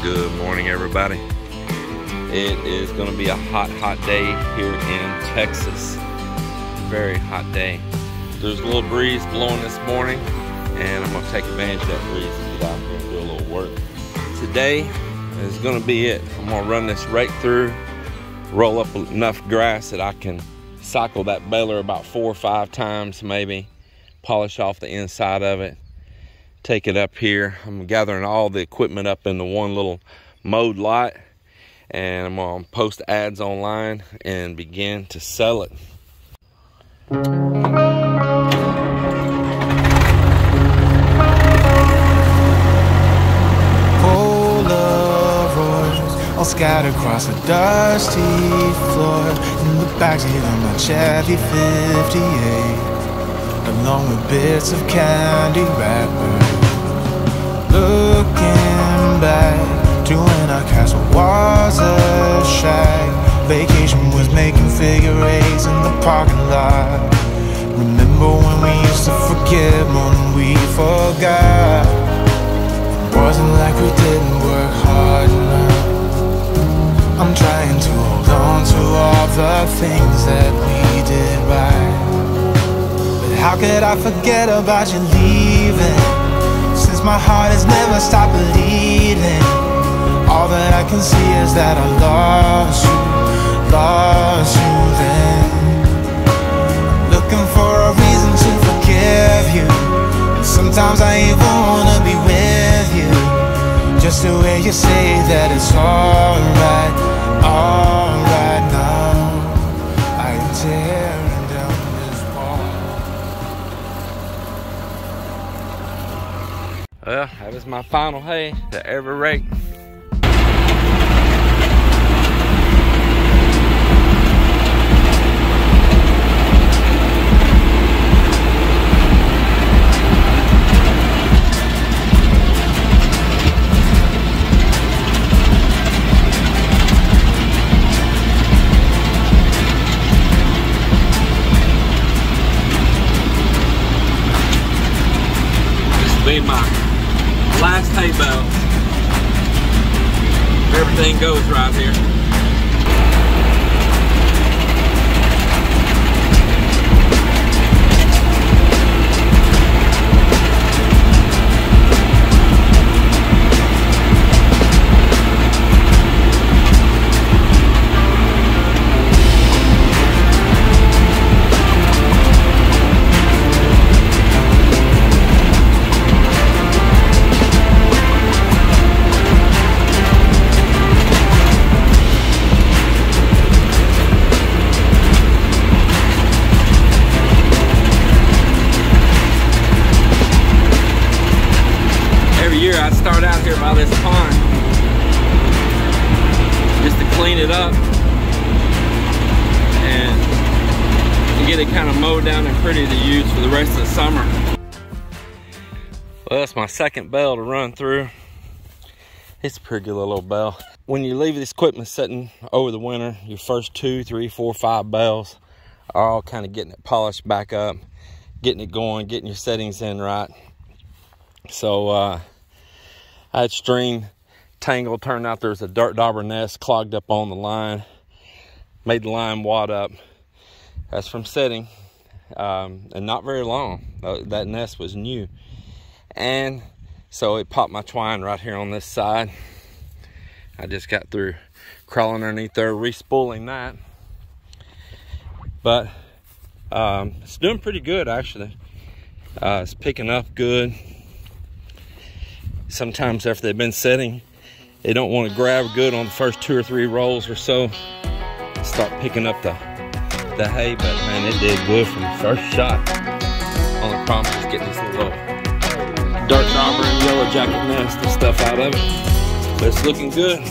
Good morning, everybody. It is going to be a hot day here in Texas. Very hot day. There's a little breeze blowing this morning, and I'm going to take advantage of that breeze and get out here and do a little work. Today is going to be it. I'm going to run this right through, roll up enough grass that I can cycle that baler about 4 or 5 times maybe, polish off the inside of it, take it up here. I'm gathering all the equipment up into one little mowed lot, and I'm gonna post ads online and begin to sell it. Polaroids all scattered across a dusty floor in the backseat of my Chevy 58, along with bits of candy wrappers. Looking back to when our castle was a shack, vacation was making figure eights in the parking lot. Remember when we used to forget more than we forgot? It wasn't like we didn't work hard enough. I'm trying to hold on to all the things that we did right. But how could I forget about you leaving? Since my heart has never stopped bleeding, all that I can see is that I lost you then. I'm looking for a reason to forgive you, and sometimes I even wanna be with you, just the way you say that it's alright now. I am tearing down this wall. Well, that was my final hay to ever rake. Be my last hay bale. Everything goes right here. I start out here by this pond just to clean it up and get it kind of mowed down and pretty to use for the rest of the summer. Well, that's my second bale to run through. It's a pretty good little bale. When you leave this equipment sitting over the winter, your first 2, 3, 4, 5 bales are all kind of getting it polished back up, getting it going, getting your settings in right. So I had string tangled, turned out there's a dirt dauber nest clogged up on the line, made the line wad up. That's from setting, and not very long. That nest was new, and so it popped my twine right here on this side. I just got through crawling underneath there, respooling that, but it's doing pretty good actually. It's picking up good. Sometimes after they've been setting, they don't want to grab good on the first 2 or 3 rolls or so. Start picking up the hay, but man, it did good from the first shot. Only problem is getting this little dirt dauber and yellow jacket nest and stuff out of it. But it's looking good.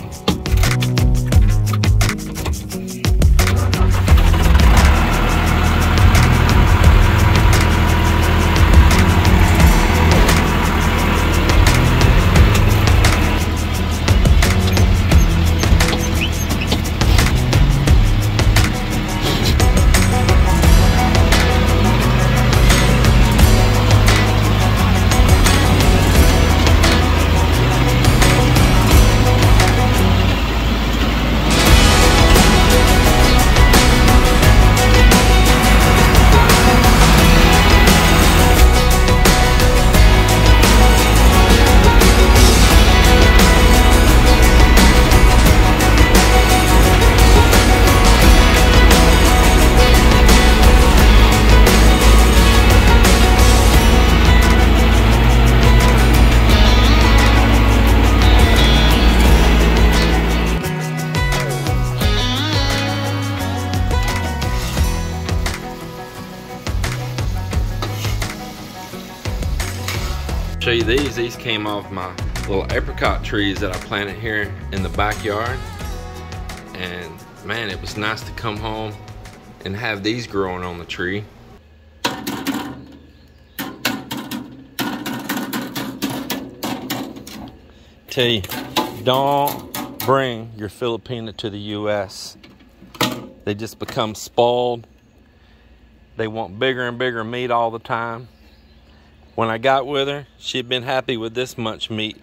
is these came off my little apricot trees that I planted here in the backyard. And man, it was nice to come home and have these growing on the tree. Tell you, don't bring your Filipina to the US. They just become spoiled. They want bigger and bigger meat all the time. When I got with her, she'd been happy with this much meat,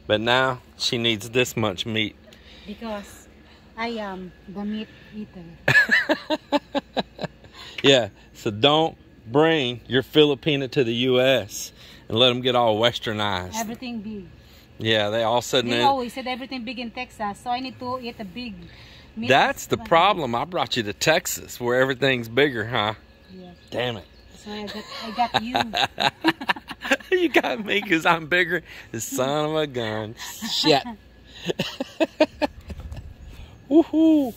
but now she needs this much meat. Because I am the meat eater. Yeah, so don't bring your Filipina to the US and let them get all westernized. Everything big. Yeah, they all sudden. They always said everything big in Texas, so I need to eat a big meat. That's the problem. I brought you to Texas where everything's bigger, huh? Yeah. Damn it. So I got you. You got me because I'm bigger. The son of a gun. Shit. Woohoo.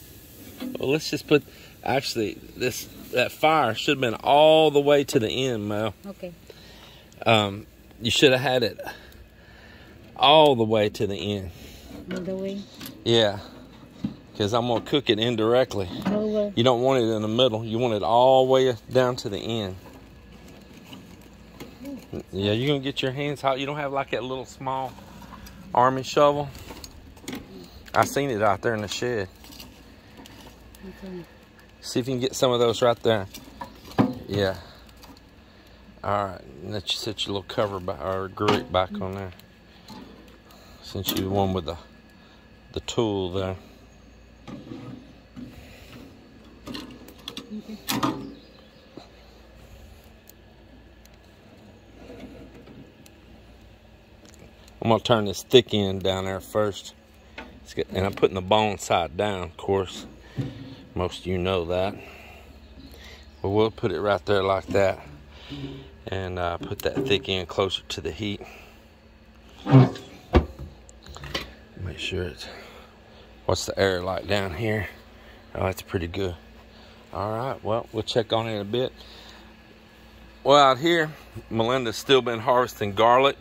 Well, let's just put. Actually, that fire should have been all the way to the end, Mel. Okay. You should have had it all the way to the end. All the way? Yeah. Because I'm going to cook it indirectly. Oh, well. You don't want it in the middle. You want it all the way down to the end. Yeah, you're going to get your hands hot. You don't have like that little small army shovel? I seen it out there in the shed. Okay. See if you can get some of those right there. Yeah. All right. Let you set your little cover back, or grate back on there. Since you're the one with the tool there. Okay. I'm gonna turn this thick end down there first. And I'm putting the bone side down, of course. Most of you know that. But we'll put it right there like that. And put that thick end closer to the heat. Make sure it's, what's the air like down here? Oh, that's pretty good. All right, well, we'll check on it in a bit. Well, out here, Melinda's still been harvesting garlic.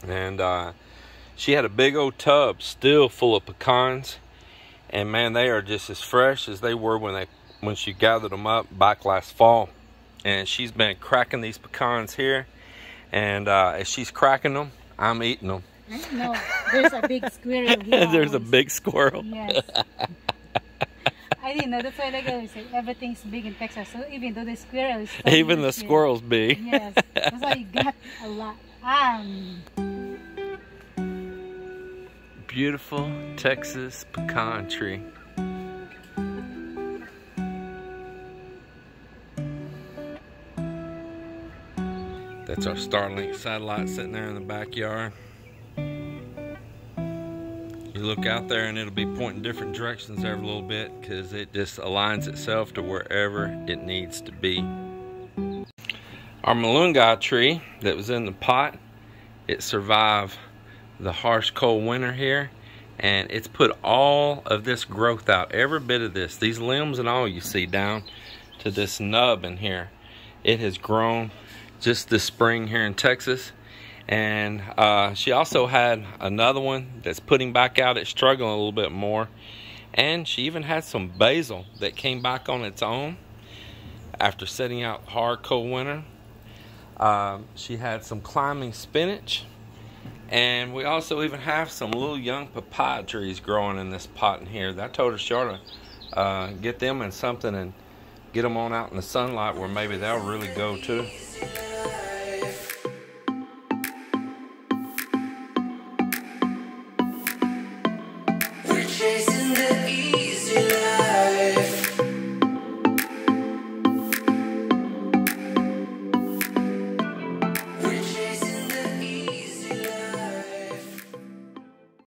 And she had a big old tub still full of pecans. And man, they are just as fresh as they were when she gathered them up back last fall. And she's been cracking these pecans here. And as she's cracking them, I'm eating them. No, there's a big squirrel here. There's a big squirrel. Yes. I didn't know. That's why I always say everything's big in Texas. So even though the squirrel is so even the squirrel's big. Yes. That's why you got a lot. Beautiful Texas pecan tree. That's our Starlink satellite sitting there in the backyard. You look out there and it'll be pointing different directions every little bit because it just aligns itself to wherever it needs to be. Our malunggay tree that was in the pot, it survived the harsh cold winter here, and it's put all of this growth out, every bit of this, these limbs and all you see down to this nub in here. It has grown just this spring here in Texas. And she also had another one that's putting back out. It's struggling a little bit more. And she even had some basil that came back on its own after setting out hard cold winter. She had some climbing spinach. And we also even have some little young papaya trees growing in this pot in here. I told her she ought to get them in something and get them on out in the sunlight where maybe they'll really go too. Chasing